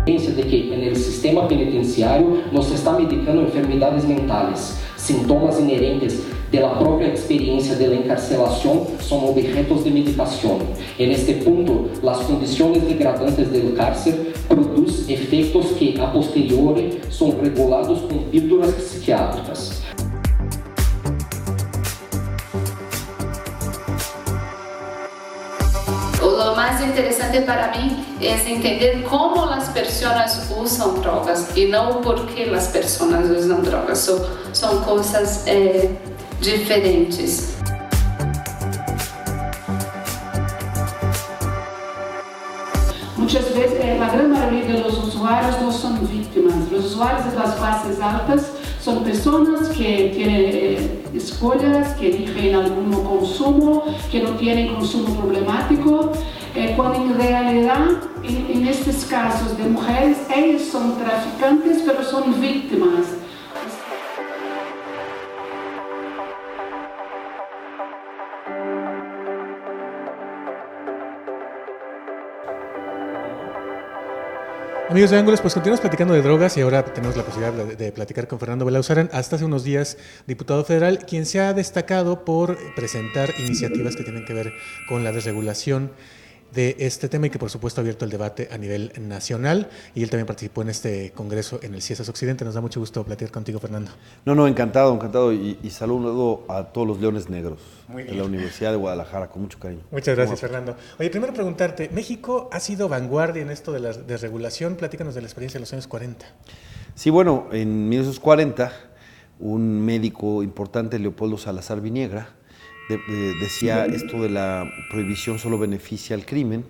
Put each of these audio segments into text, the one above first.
de que en el sistema penitenciario no se está medicando enfermedades mentales. Sintomas inherentes de la propia experiencia de la encarcelación son objetos de medicación. En este punto, las condiciones degradantes del cárcel producen efectos que a posteriori son regulados con píldoras psiquiátricas. Lo más interesante para mí es entender cómo las personas usan drogas y no por qué las personas usan drogas. Son cosas diferentes. Muchas veces, la gran mayoría de los usuarios no son víctimas. Los usuarios de las clases altas son personas que tienen escolhas, que eligen algún consumo, que no tienen consumo problemático, cuando en realidad, en estos casos de mujeres, ellas son traficantes, pero son víctimas. Amigos de Ángulos, pues continuamos platicando de drogas y ahora tenemos la posibilidad de platicar con Fernando Belauzarán, hasta hace unos días diputado federal, quien se ha destacado por presentar iniciativas que tienen que ver con la desregulación de este tema y que por supuesto ha abierto el debate a nivel nacional, y él también participó en este congreso en el CIESAS Occidente. Nos da mucho gusto platicar contigo, Fernando. No, encantado y saludo a todos los leones negros de la Universidad de Guadalajara, con mucho cariño. Muchas gracias, Fernando. Oye, primero preguntarte, ¿México ha sido vanguardia en esto de la desregulación? Platícanos de la experiencia de los años 40. Sí, bueno, en 1940, un médico importante, Leopoldo Salazar Viniegra, decía esto de la prohibición solo beneficia al crimen,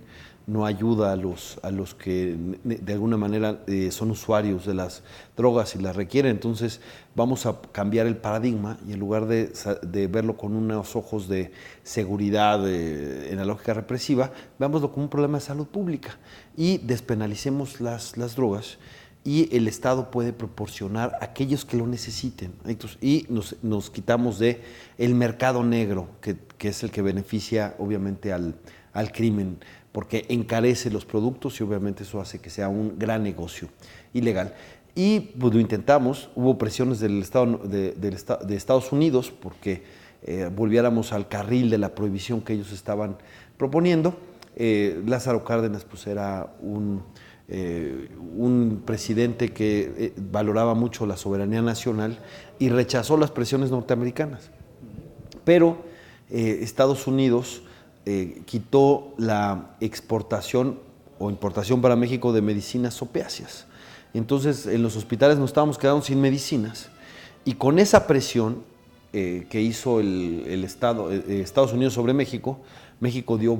no ayuda a los que de alguna manera son usuarios de las drogas y las requieren. Entonces vamos a cambiar el paradigma y en lugar de verlo con unos ojos de seguridad en la lógica represiva, veámoslo como un problema de salud pública y despenalicemos las drogas, y el Estado puede proporcionar a aquellos que lo necesiten. Entonces, y nos quitamos de el mercado negro, que es el que beneficia obviamente al crimen, porque encarece los productos y obviamente eso hace que sea un gran negocio ilegal. Y pues lo intentamos, hubo presiones del de Estados Unidos porque volviéramos al carril de la prohibición que ellos estaban proponiendo. Lázaro Cárdenas pues era un presidente que valoraba mucho la soberanía nacional y rechazó las presiones norteamericanas. Pero Estados Unidos quitó la exportación o importación para México de medicinas opiáceas. Entonces en los hospitales nos estábamos quedando sin medicinas, y con esa presión que hizo Estados Unidos sobre México, México dio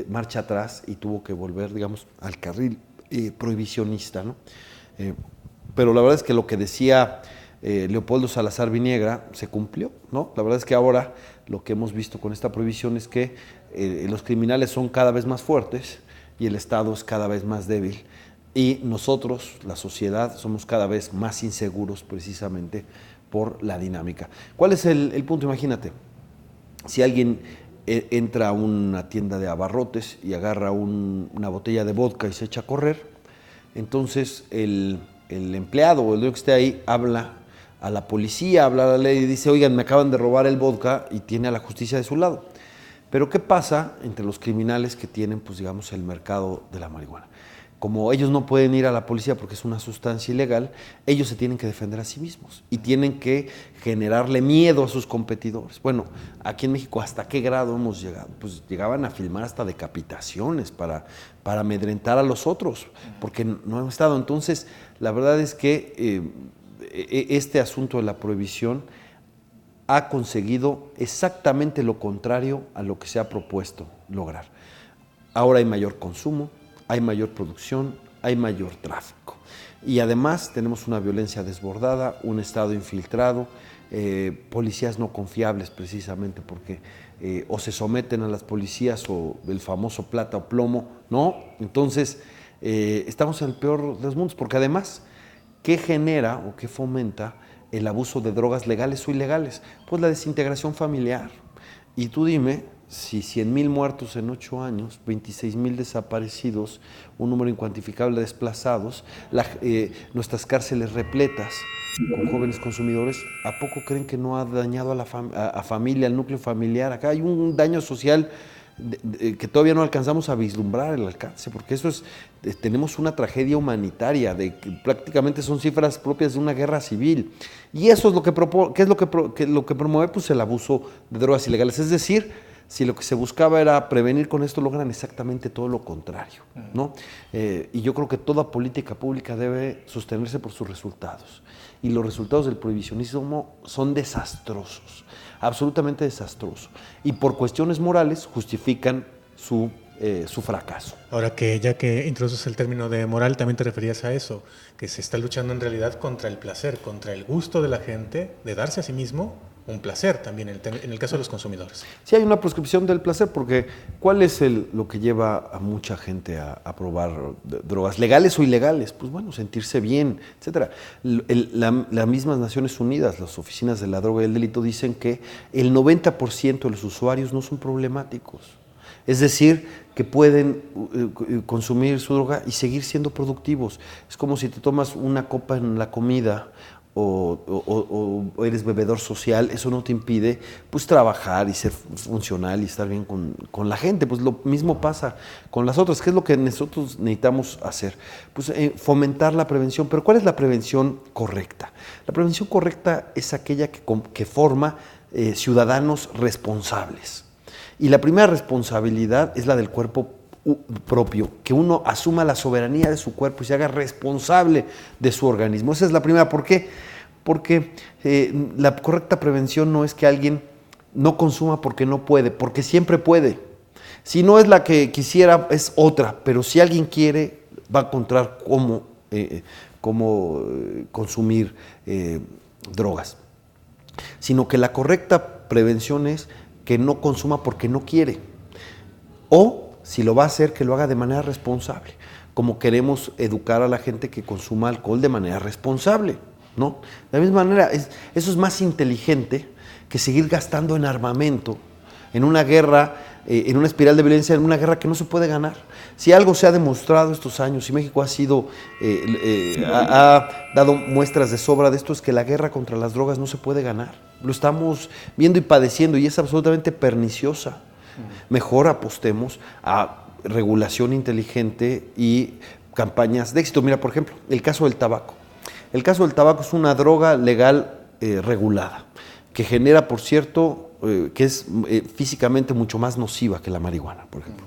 marcha atrás y tuvo que volver, digamos, al carril prohibicionista, ¿no? Pero la verdad es que lo que decía Leopoldo Salazar Viniegra se cumplió, ¿no? La verdad es que ahora lo que hemos visto con esta prohibición es que los criminales son cada vez más fuertes y el Estado es cada vez más débil, y nosotros, la sociedad, somos cada vez más inseguros precisamente por la dinámica. ¿Cuál es el punto? Imagínate, si alguien entra a una tienda de abarrotes y agarra una botella de vodka y se echa a correr, entonces el empleado o el dueño que esté ahí habla a la policía, habla a la ley y dice: oigan, me acaban de robar el vodka, y tiene a la justicia de su lado. Pero ¿qué pasa entre los criminales que tienen, pues digamos, el mercado de la marihuana? Como ellos no pueden ir a la policía porque es una sustancia ilegal, ellos se tienen que defender a sí mismos y tienen que generarle miedo a sus competidores. Bueno, aquí en México, ¿hasta qué grado hemos llegado? Pues llegaban a filmar hasta decapitaciones para amedrentar a los otros, porque no hemos estado. Entonces, la verdad es que este asunto de la prohibición ha conseguido exactamente lo contrario a lo que se ha propuesto lograr. Ahora hay mayor consumo, hay mayor producción, hay mayor tráfico. Y además tenemos una violencia desbordada, un Estado infiltrado, policías no confiables precisamente porque o se someten a las policías o el famoso plata o plomo, ¿no? Entonces estamos en el peor de los mundos, porque además, ¿qué genera o qué fomenta el abuso de drogas legales o ilegales? Pues la desintegración familiar. Y tú dime si 100,000 muertos en 8 años, 26,000 desaparecidos, un número incuantificable de desplazados, nuestras cárceles repletas con jóvenes consumidores, ¿a poco creen que no ha dañado a la familia, al núcleo familiar? Acá hay un daño social que todavía no alcanzamos a vislumbrar el alcance, porque eso es, tenemos una tragedia humanitaria, que prácticamente son cifras propias de una guerra civil, y eso es lo que promueve pues, el abuso de drogas ilegales. Es decir, si lo que se buscaba era prevenir con esto, logran exactamente todo lo contrario, ¿no? Y yo creo que toda política pública debe sostenerse por sus resultados, y los resultados del prohibicionismo son desastrosos, absolutamente desastrosos, y por cuestiones morales justifican su fracaso. Ahora que ya que introduces el término de moral, también te referías a eso, que se está luchando en realidad contra el placer, contra el gusto de la gente de darse a sí mismo un placer también en el caso de los consumidores. Sí, hay una proscripción del placer, porque ¿cuál es lo que lleva a mucha gente a probar drogas, legales o ilegales? Pues bueno, sentirse bien, etcétera. Las mismas Naciones Unidas, las oficinas de la droga y el delito dicen que el 90% de los usuarios no son problemáticos. Es decir, que pueden consumir su droga y seguir siendo productivos. Es como si te tomas una copa en la comida o eres bebedor social, eso no te impide pues trabajar y ser funcional y estar bien con la gente. Pues lo mismo pasa con las otras. ¿Qué es lo que nosotros necesitamos hacer? Pues fomentar la prevención. Pero ¿cuál es la prevención correcta? La prevención correcta es aquella que forma ciudadanos responsables. Y la primera responsabilidad es la del cuerpo propio, que uno asuma la soberanía de su cuerpo y se haga responsable de su organismo. Esa es la primera. ¿Por qué? Porque la correcta prevención no es que alguien no consuma porque no puede, porque siempre puede. Si no es la que quisiera, es otra, pero si alguien quiere, va a encontrar cómo consumir drogas. Sino que la correcta prevención es que no consuma porque no quiere, o si lo va a hacer, que lo haga de manera responsable, como queremos educar a la gente que consuma alcohol de manera responsable, ¿no? De la misma manera, eso es más inteligente que seguir gastando en armamento, en una guerra, en una espiral de violencia, en una guerra que no se puede ganar. Si algo se ha demostrado estos años, y México ha dado muestras de sobra de esto, es que la guerra contra las drogas no se puede ganar. Lo estamos viendo y padeciendo, y es absolutamente perniciosa. Mejor apostemos a regulación inteligente y campañas de éxito. Mira, por ejemplo, el caso del tabaco. El caso del tabaco es una droga legal regulada, que genera, por cierto, que es físicamente mucho más nociva que la marihuana, por ejemplo,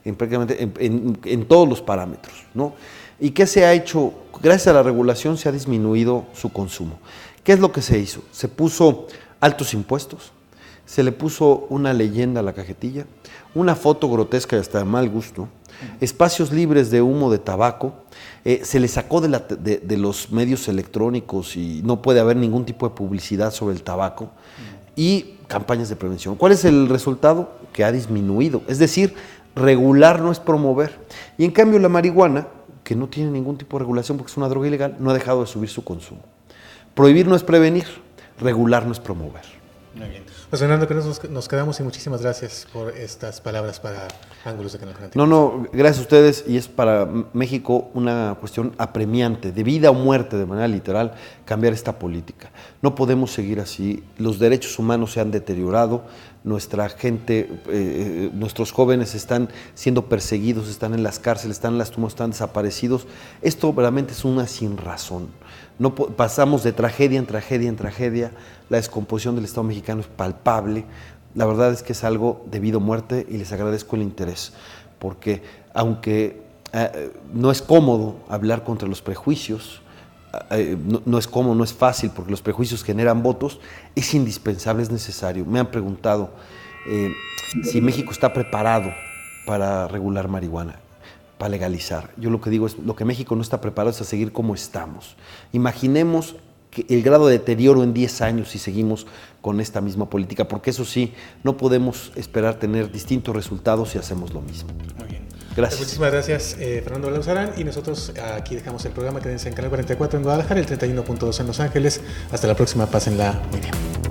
en todos los parámetros, ¿no? ¿Y qué se ha hecho? Gracias a la regulación se ha disminuido su consumo. ¿Qué es lo que se hizo? Se puso altos impuestos, se le puso una leyenda a la cajetilla, una foto grotesca y hasta de mal gusto, espacios libres de humo de tabaco, se le sacó de los medios electrónicos y no puede haber ningún tipo de publicidad sobre el tabaco, y campañas de prevención. ¿Cuál es el resultado? Que ha disminuido. Es decir, regular no es promover. Y en cambio la marihuana, que no tiene ningún tipo de regulación porque es una droga ilegal, no ha dejado de subir su consumo. Prohibir no es prevenir, regular no es promover. Muy bien. Pues Fernando, que nos quedamos y muchísimas gracias por estas palabras para Ángulos de Canal 44. No, gracias a ustedes, y es para México una cuestión apremiante, de vida o muerte, de manera literal, cambiar esta política. No podemos seguir así, los derechos humanos se han deteriorado, nuestra gente, nuestros jóvenes están siendo perseguidos, están en las cárceles, están en las tumbas, están desaparecidos. Esto realmente es una sinrazón. No pasamos de tragedia en tragedia en tragedia, la descomposición del Estado mexicano es palpable, la verdad es que es algo de vida o muerte, y les agradezco el interés, porque aunque no es cómodo hablar contra los prejuicios, no es cómodo, no es fácil, porque los prejuicios generan votos, es indispensable, es necesario. Me han preguntado si México está preparado para regular marihuana, para legalizar. Yo lo que digo es, lo que México no está preparado es a seguir como estamos. Imaginemos el grado de deterioro en 10 años si seguimos con esta misma política, porque eso sí, no podemos esperar tener distintos resultados si hacemos lo mismo. Muy bien. Gracias. Muchísimas gracias, Fernando Belauzarán, y nosotros aquí dejamos el programa. Quédense en Canal 44 en Guadalajara, el 31.2 en Los Ángeles. Hasta la próxima, pásenla muy bien.